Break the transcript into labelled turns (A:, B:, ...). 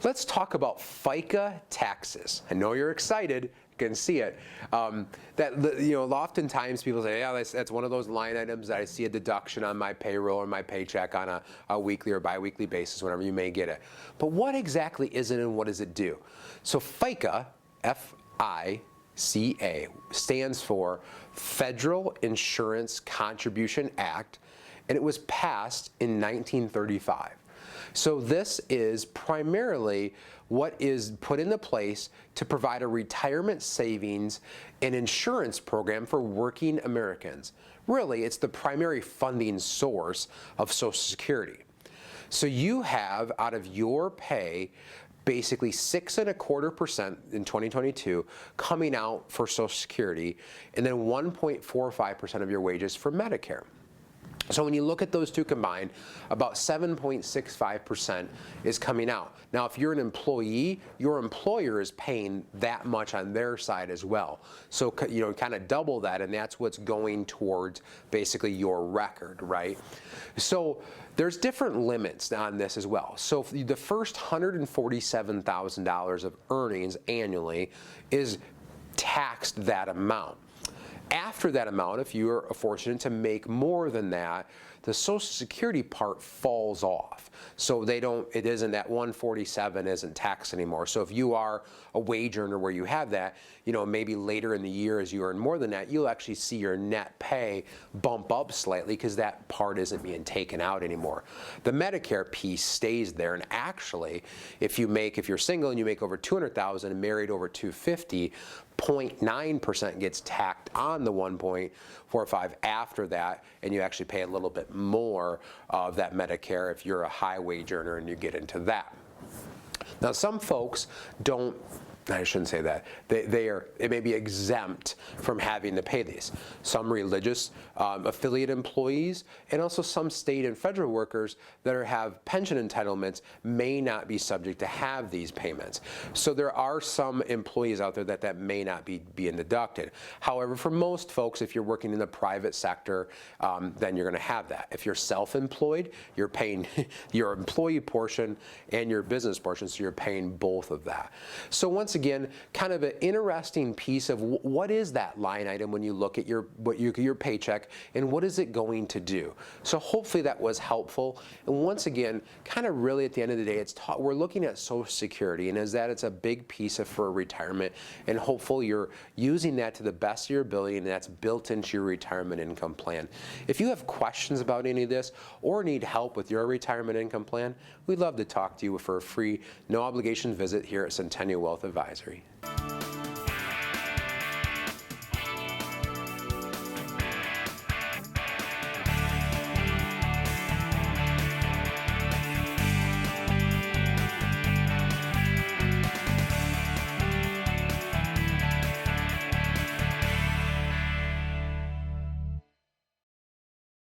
A: Let's talk about FICA taxes. I know you're excited. You can see it. Oftentimes people say, yeah, that's one of those line items that I see a deduction on my payroll or my paycheck on a weekly or biweekly basis, whenever you may get it. But what exactly is it and what does it do? So FICA, F-I-C-A, stands for Federal Insurance Contribution Act, and it was passed in 1935. So this is primarily what is put into place to provide a retirement savings and insurance program for working Americans. Really, it's the primary funding source of Social Security. So you have, out of your pay, basically 6.25% in 2022 coming out for Social Security, and then 1.45% of your wages for Medicare. So when you look at those two combined, about 7.65% is coming out. Now, if you're an employee, your employer is paying that much on their side as well. So, kind of double that, and that's what's going towards basically your record, right? So there's different limits on this as well. So the first $147,000 of earnings annually is taxed that amount. After that amount, if you are fortunate to make more than that, the Social Security part falls off. So it isn't that 147 isn't taxed anymore. So if you are a wage earner where you have that, maybe later in the year as you earn more than that, you'll actually see your net pay bump up slightly because that part isn't being taken out anymore. The Medicare piece stays there, and actually, if you're single and you make over 200,000 and married over 250, 0.9% gets tacked on the 1.45 after that, and you actually pay a little bit more of that Medicare if you're a high wage earner and you get into that. Now, some folks I shouldn't say that. It may be exempt from having to pay these. Some religious affiliate employees and also some state and federal workers that have pension entitlements may not be subject to have these payments. So there are some employees out there that may not be being deducted. However, for most folks, if you're working in the private sector, then you're going to have that. If you're self-employed, you're paying your employee portion and your business portion, so you're paying both of that. So once again, kind of an interesting piece of what is that line item when you look at your paycheck and what is it going to do. So hopefully that was helpful. And once again, kind of really at the end of the day, we're looking at Social Security, and it's a big piece for retirement, and hopefully you're using that to the best of your ability, and that's built into your retirement income plan. If you have questions about any of this or need help with your retirement income plan, we'd love to talk to you for a free, no obligation visit here at Centennial Wealth Advisory.